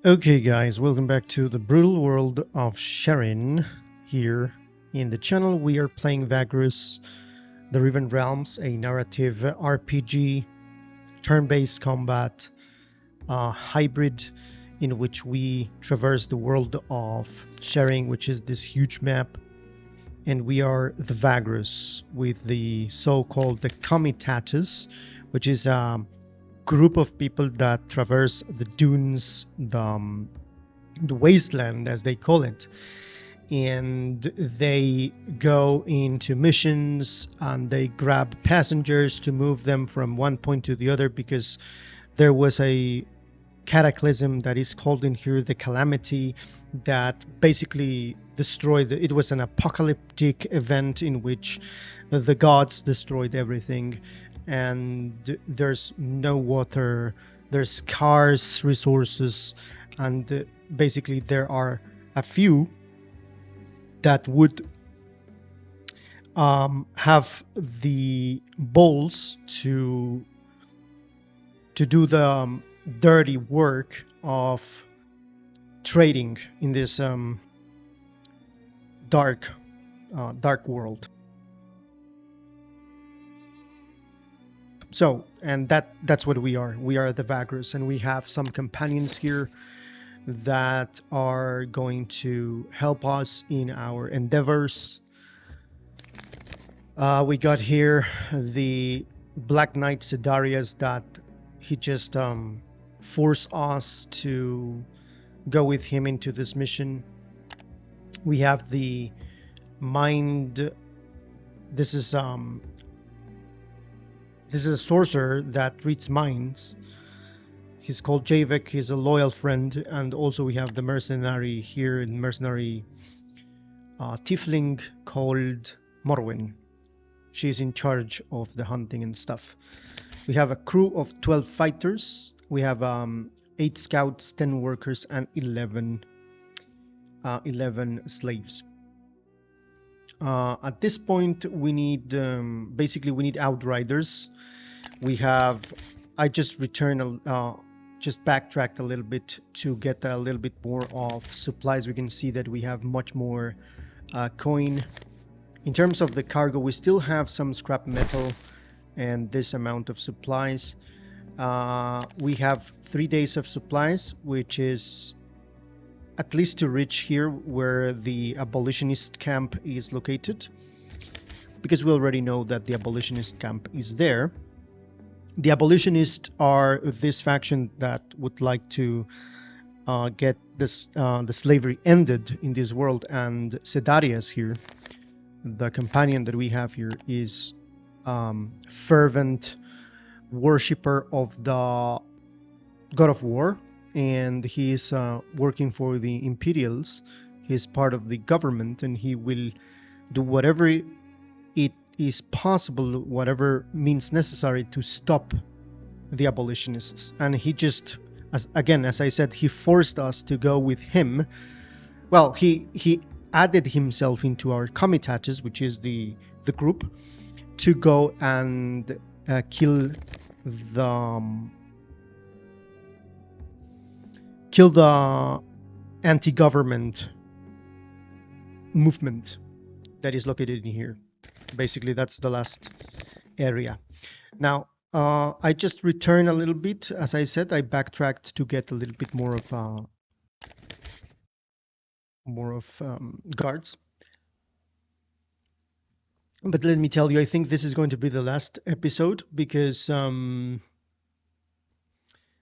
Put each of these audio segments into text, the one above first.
Okay guys, welcome back to the brutal world of Sharin. Here in the channel we are playing Vagrus, the Riven Realms, a narrative RPG, turn-based combat, hybrid in which we traverse the world of Sharing, which is this huge map, and we are the Vagrus with the so-called the comitatus, which is a group of people that traverse the dunes, the wasteland as they call it, and they go into missions and they grab passengers to move them from one point to the other, because there was a cataclysm that is called in here the calamity that basically destroyed. It was an apocalyptic event in which the gods destroyed everything, and there's no water, there's scarce resources, and basically there are a few that would have the balls to do the dirty work of trading in this dark world. So, and that's what we are. We are the Vagrus, and we have some companions here that are going to help us in our endeavors. We got here the Black Knight Sedarias that he just forced us to go with him into this mission. We have the mind. This is a sorcerer that reads minds. He's called Javik. He's a loyal friend. And also we have the mercenary here, mercenary tiefling called Morwen. She's in charge of the hunting and stuff. We have a crew of 12 fighters. We have 8 scouts, 10 workers, and 11 slaves. At this point, we need basically we need outriders. We have. I just returned, just backtracked a little bit to get a little bit more of supplies. We can see that we have much more coin. In terms of the cargo, we still have some scrap metal and this amount of supplies. We have 3 days of supplies, which is at least to reach here where the abolitionist camp is located, because we already know that the abolitionist camp is there. The abolitionists are this faction that would like to get this the slavery ended in this world, and Sedarias here, the companion that we have here, is fervent worshipper of the god of war, and he is working for the Imperials. He's part of the government, and he will do whatever it is possible, whatever means necessary to stop the abolitionists. And he just, as I said, he forced us to go with him. Well, he added himself into our comitatus, which is the group, to go and kill the anti-government movement that is located in here. Basically, that's the last area. Now, I just returned a little bit. As I said, I backtracked to get a little bit more of guards. But let me tell you, I think this is going to be the last episode, because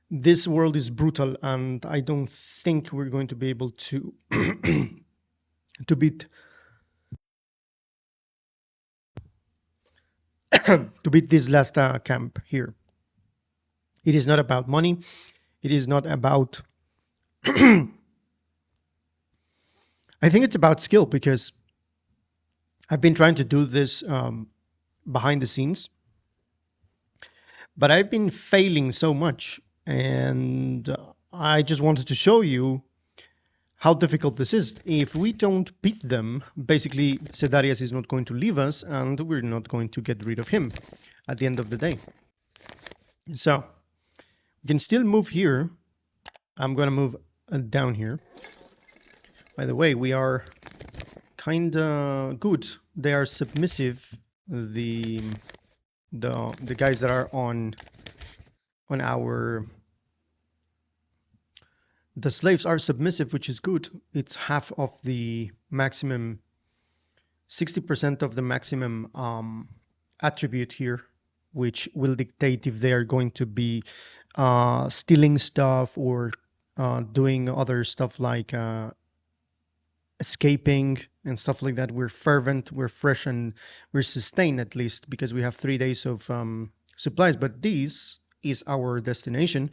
this world is brutal, and I don't think we're going to be able to to beat this last camp here. It is not about money. It is not about I think it's about skill, because I've been trying to do this behind the scenes, but I've been failing so much, and I just wanted to show you how difficult this is. If we don't beat them, basically Sedarias is not going to leave us, and we're not going to get rid of him at the end of the day. So we can still move here. I'm going to move down here. By the way, we are kinda good. They are submissive. The guys that are on our, the slaves are submissive, which is good. It's half of the maximum, 60% of the maximum attribute here, which will dictate if they are going to be stealing stuff or doing other stuff like escaping and stuff like that. We're fervent, we're fresh, and we're sustained, at least because we have 3 days of supplies. But this is our destination,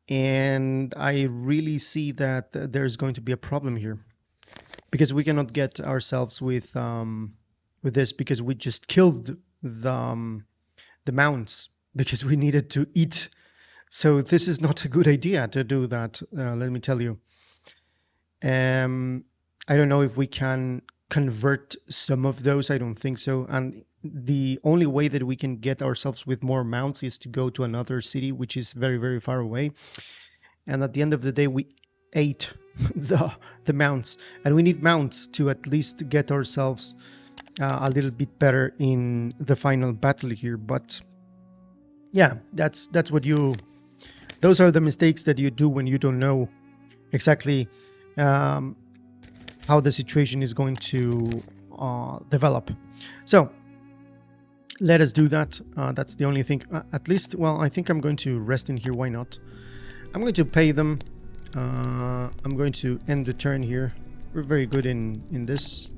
and I really see that there's going to be a problem here, because we cannot get ourselves with this, because we just killed the mounts because we needed to eat. So this is not a good idea to do that, let me tell you. I don't know if we can convert some of those. I don't think so. And the only way that we can get ourselves with more mounts is to go to another city, which is very, very far away. And at the end of the day, we ate the mounts, and we need mounts to at least get ourselves a little bit better in the final battle here. But yeah, that's what those are the mistakes that you do when you don't know exactly how the situation is going to develop. So let us do that. That's the only thing. At least, well, I think I'm going to rest in here. Why not? I'm going to pay them. I'm going to end the turn here. We're very good in this.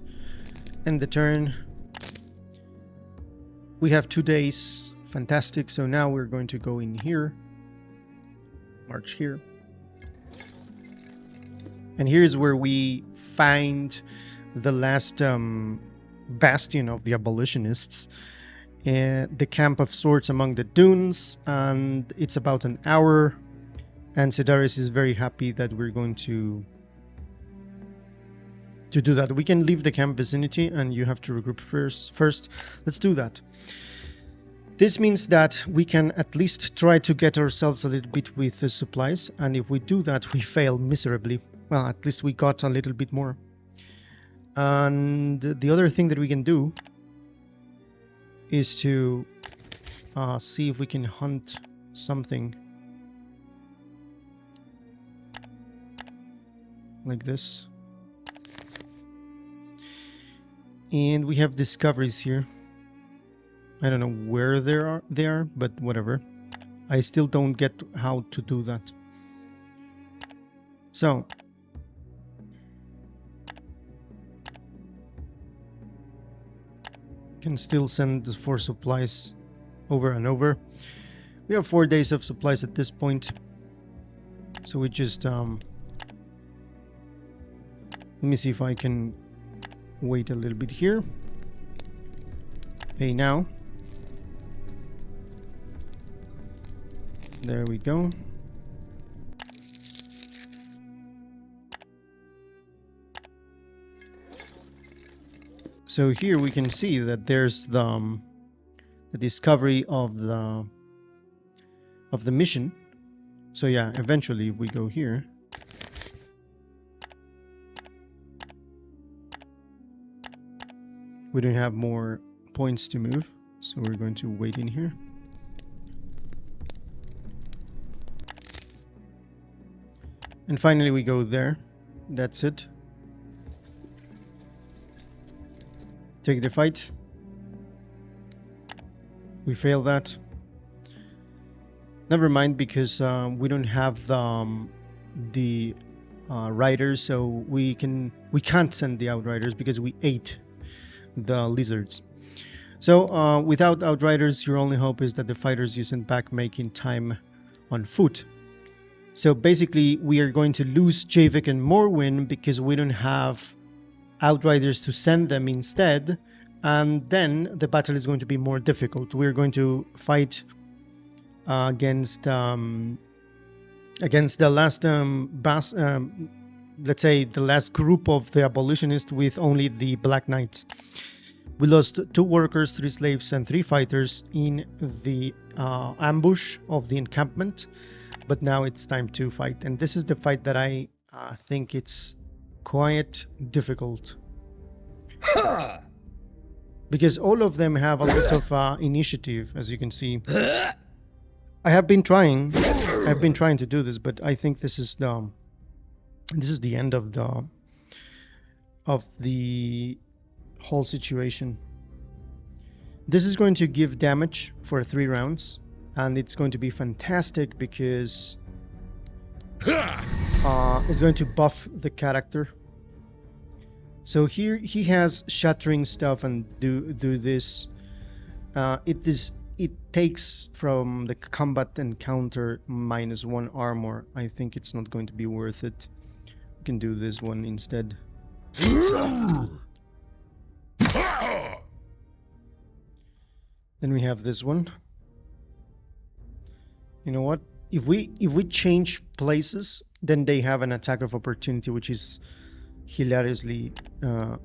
End the turn. We have 2 days. Fantastic. So now we're going to go in here. March here. And here's where we find the last bastion of the abolitionists, the camp of sorts among the dunes, and it's about an hour. And Sedarias is very happy that we're going to do that. We can leave the camp vicinity, and you have to regroup first. Let's do that. This means that we can at least try to get ourselves a little bit with the supplies, and if we do that, we fail miserably. Well, at least we got a little bit more. And the other thing that we can do is to see if we can hunt something like this. And we have discoveries here. I don't know where they are, but whatever. I still don't get how to do that. So can still send for supplies over and over. We have 4 days of supplies at this point, so we just let me see if I can wait a little bit here. Pay now. There we go. So here we can see that there's the discovery of the mission. So yeah, eventually if we go here, we don't have more points to move, so we're going to wait in here. And finally we go there. That's it. Take the fight. We fail that. Never mind, because we don't have the riders, so we can't send the outriders because we ate the lizards. So without outriders, your only hope is that the fighters you send back make in time on foot. So basically we are going to lose Javik and Morwin because we don't have outriders to send them instead, and then the battle is going to be more difficult. We're going to fight against the last let's say the last group of the abolitionists with only the Black Knights. We lost 2 workers, 3 slaves, and 3 fighters in the ambush of the encampment. But now it's time to fight, and this is the fight that I think it's quite difficult. Because all of them have a lot of initiative, as you can see. I've been trying to do this, but I think this is the end of the whole situation. This is going to give damage for 3 rounds, and it's going to be fantastic because it's going to buff the character. So here he has shattering stuff and do this. It takes from the combat encounter -1 armor. I think it's not going to be worth it. We can do this one instead. Then we have this one. You know what? If we change places, then they have an attack of opportunity, which is hilariously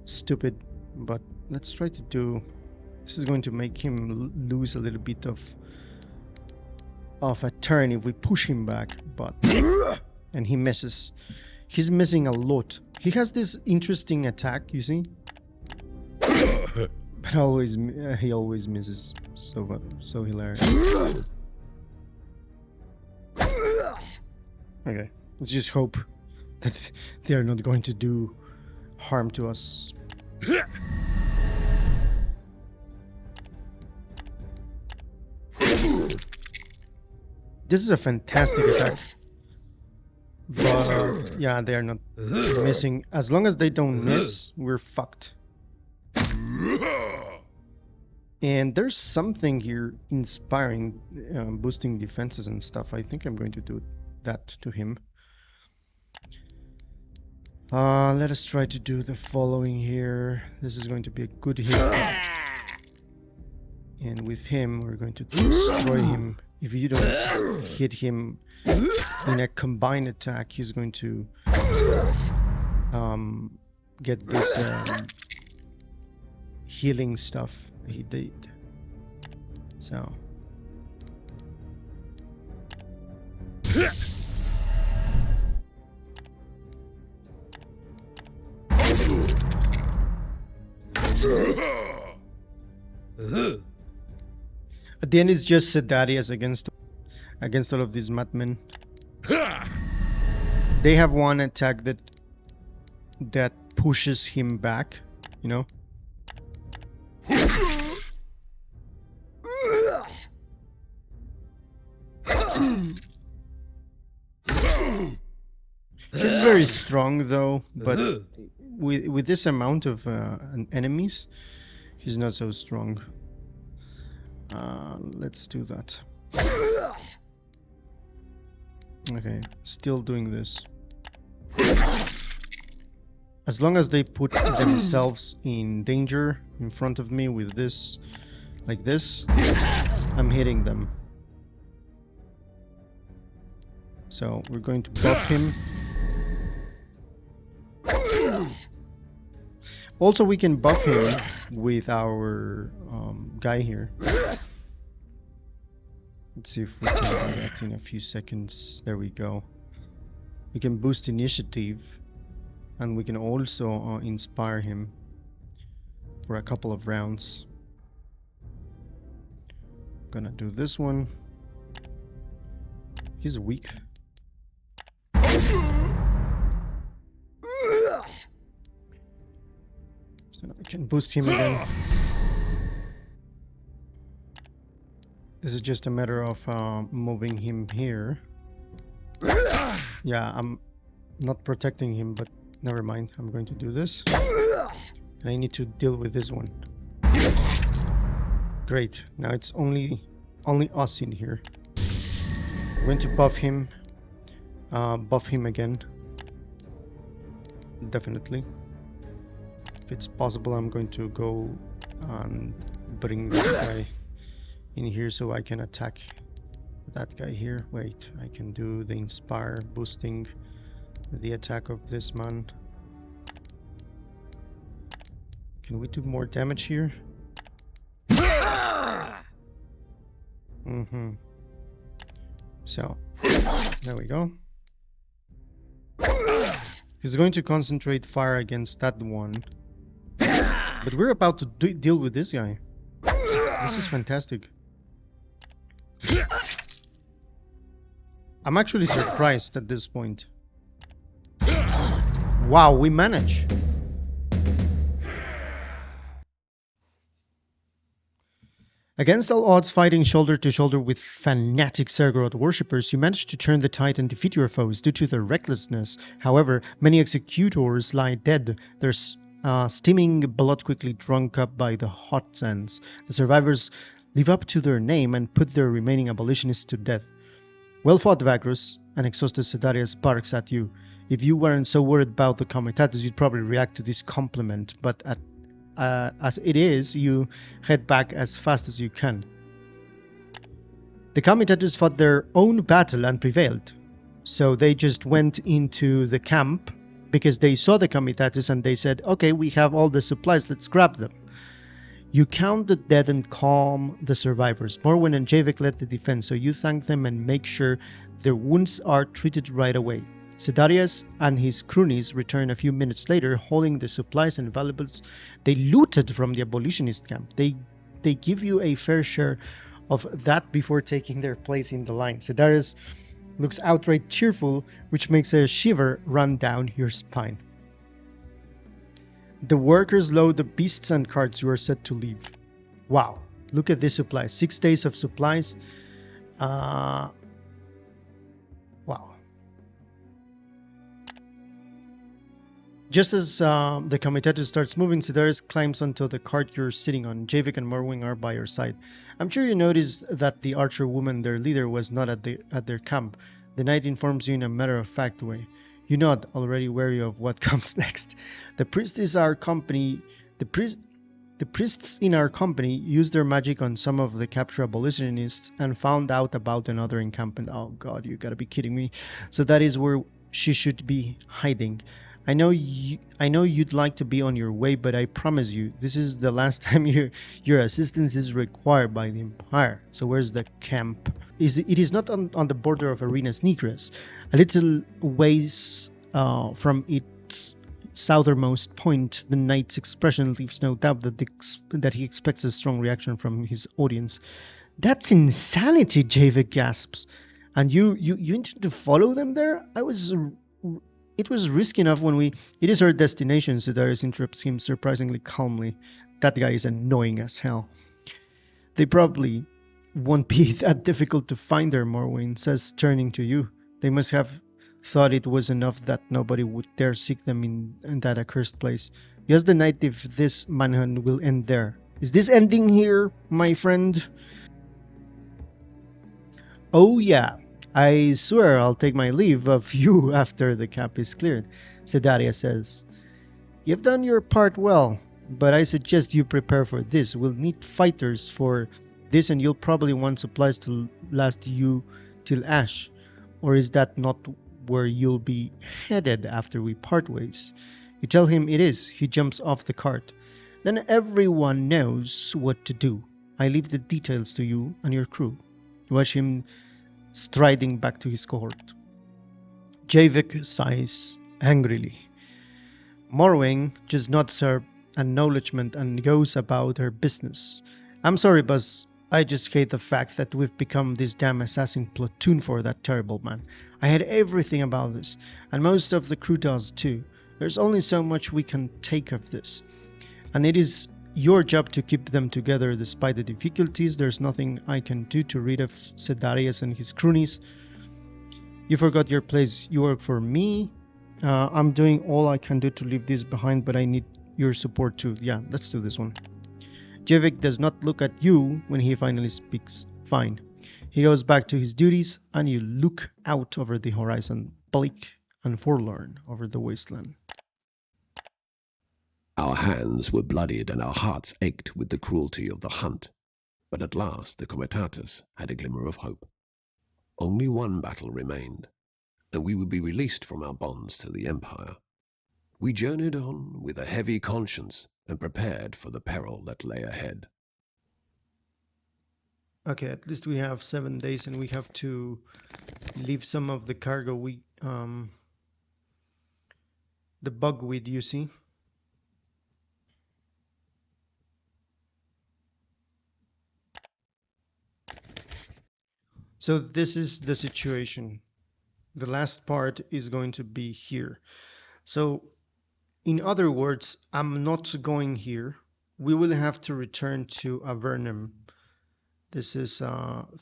stupid. But let's try to do. This is going to make him lose a little bit of a turn if we push him back, but and he misses. He's missing a lot. He has this interesting attack, you see, but he always misses. So hilarious. Okay, let's just hope that they are not going to do harm to us. This is a fantastic attack. But yeah, they are not missing. As long as they don't miss, we're fucked. And there's something here inspiring, boosting defenses and stuff. I think I'm going to do that to him. Let us try to do the following here. This is going to be a good hit. And with him, we're going to destroy him. If you don't hit him in a combined attack, he's going to get this healing stuff he did. So at the end, it's just Sedarias against all of these madmen. They have one attack that pushes him back, you know. He's very strong though, but with this amount of enemies, he's not so strong. Let's do that. Okay, still doing this. As long as they put themselves in danger in front of me with this, like this, I'm hitting them. So we're going to buff him. Also, we can buff him with our guy here. Let's see if we can do that in a few seconds. There we go. We can boost initiative, and we can also inspire him for a couple of rounds. Gonna do this one. He's weak. So I can boost him again. This is just a matter of moving him here. Yeah, I'm not protecting him, but never mind. I'm going to do this. And I need to deal with this one. Great. Now it's only us in here. I'm going to buff him again. Definitely. If it's possible, I'm going to go and bring this guy in here so I can attack that guy here. Wait, I can do the inspire, boosting the attack of this man. Can we do more damage here? So There we go. He's going to concentrate fire against that one. But we're about to deal with this guy. This is fantastic. I'm actually surprised at this point. Wow, we manage. Against all odds, fighting shoulder to shoulder with fanatic Sergorodite worshippers, you managed to turn the tide and defeat your foes due to their recklessness. However, many executors lie dead, their steaming blood quickly drunk up by the hot sands. The survivors live up to their name and put their remaining abolitionists to death. Well fought, Vagrus. An exhausted Sedarias barks at you. If you weren't so worried about the comitatus, you'd probably react to this compliment, but as it is, you head back as fast as you can. The comitatus fought their own battle and prevailed, so they just went into the camp because they saw the comitatus and they said, okay, we have all the supplies, let's grab them. You count the dead and calm the survivors. Morwen and Javik led the defense, so you thank them and make sure their wounds are treated right away. Sedarias and his cronies return a few minutes later, holding the supplies and valuables they looted from the abolitionist camp. They give you a fair share of that before taking their place in the line. Sedarias looks outright cheerful, which makes a shiver run down your spine. The workers load the beasts and carts. You are set to leave. Wow, look at this supply. 6 days of supplies. Wow. Just as the comitatus starts moving, Sedarias climbs onto the cart you're sitting on. Javik and Morwing are by your side. I'm sure you noticed that the archer woman, their leader, was not at their camp. The knight informs you in a matter-of-fact way. You nod, already wary of what comes next. The priests in our company used their magic on some of the captured abolitionists and found out about another encampment. Oh God, you gotta be kidding me. So that is where she should be hiding. I know you'd like to be on your way, but I promise you, this is the last time your assistance is required by the Empire. So where's the camp? It is not on the border of Arenas Nigras. A little ways from its southernmost point, the knight's expression leaves no doubt that he expects a strong reaction from his audience. That's insanity, Javik gasps. And you intend to follow them there? It was risky enough when it is our destination, Sedarias interrupts him surprisingly calmly. That guy is annoying as hell. They probably won't be that difficult to find there, Morwen says, turning to you. They must have thought it was enough that nobody would dare seek them in that accursed place. You ask the knight if this manhunt will end there. Is this ending here, my friend? Oh yeah. I swear I'll take my leave of you after the camp is cleared, Sedarias says. You've done your part well, but I suggest you prepare for this. We'll need fighters for this, and you'll probably want supplies to last you till Ash. Or is that not where you'll be headed after we part ways? You tell him it is. He jumps off the cart. Then everyone knows what to do. I leave the details to you and your crew. You watch him striding back to his cohort. Javik sighs angrily. Morwing just nods her acknowledgement and goes about her business. I'm sorry, Buzz. I just hate the fact that we've become this damn assassin platoon for that terrible man. I had everything about this, and most of the crew does too. There's only so much we can take of this. And it is your job to keep them together despite the difficulties. There's nothing I can do to rid of Sedarias and his cronies. You forgot your place. You work for me. I'm doing all I can do to leave this behind, but I need your support too. Yeah, let's do this one. Javik does not look at you when he finally speaks. Fine. He goes back to his duties, and you look out over the horizon, bleak and forlorn over the wasteland. Our hands were bloodied and our hearts ached with the cruelty of the hunt. But at last the comitatus had a glimmer of hope. Only one battle remained, and we would be released from our bonds to the Empire. We journeyed on with a heavy conscience and prepared for the peril that lay ahead. Okay, at least we have 7 days, and we have to leave some of the cargo. The bugweed, you see. So this is the situation. The last part is going to be here. So in other words, I'm not going here. We will have to return to Avernum. This is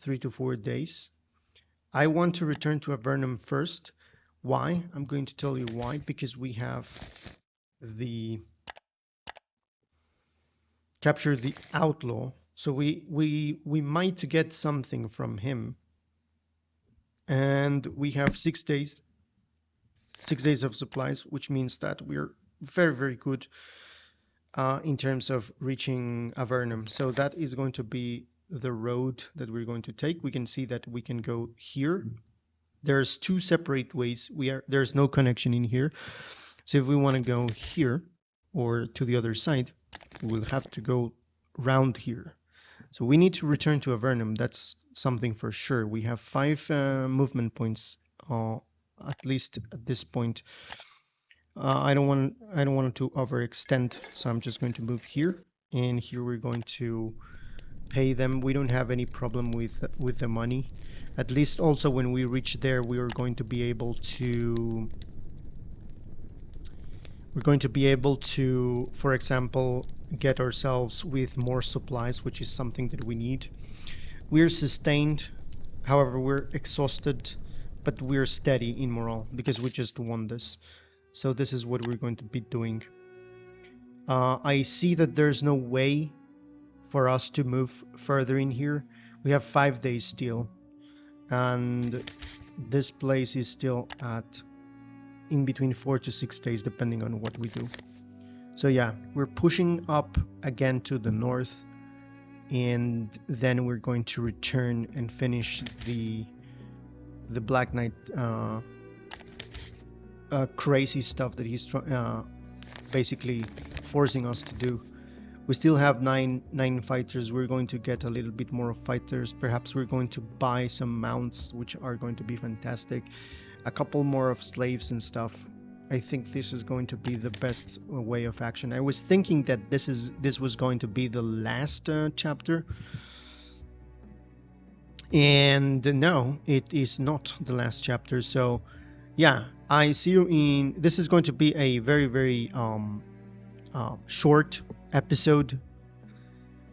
3 to 4 days. I want to return to Avernum first. Why? I'm going to tell you why. Because we have the capture the outlaw. So we might get something from him. And we have 6 days. 6 days of supplies, which means that we're very, very good in terms of reaching Avernum. So that is going to be the road that we're going to take. We can see that we can go here. There's two separate ways. There's no connection in here. So if we want to go here or to the other side, we'll have to go round here. So we need to return to Avernum. That's something for sure. We have 5 movement points, at least at this point. I don't want to overextend, so I'm just going to move here, and here we're going to pay them. We don't have any problem with the money. At least also when we reach there, we are going to be able to for example, get ourselves with more supplies, which is something that we need. We're sustained, however, we're exhausted, but we're steady in morale because we just won this. So this is what we're going to be doing. I see that there's no way for us to move further in here. We have 5 days still, and this place is still at in between 4 to 6 days depending on what we do. So yeah, we're pushing up again to the north, and then we're going to return and finish the Black Knight crazy stuff that he's basically forcing us to do. We still have nine fighters. We're going to get a little bit more fighters. Perhaps we're going to buy some mounts, which are going to be fantastic. A couple more of slaves and stuff. I think this is going to be the best way of action. I was thinking that this was going to be the last chapter, and no, it is not the last chapter. So yeah, I see you in. This is going to be a very, very short episode,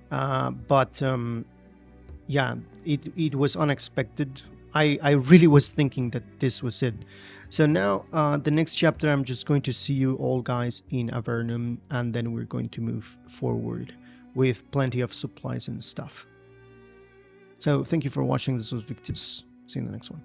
but yeah, it was unexpected. I really was thinking that this was it. So now the next chapter, I'm just going to see you all guys in Avernum, and then we're going to move forward with plenty of supplies and stuff. So thank you for watching. This was Victus. See you in the next one.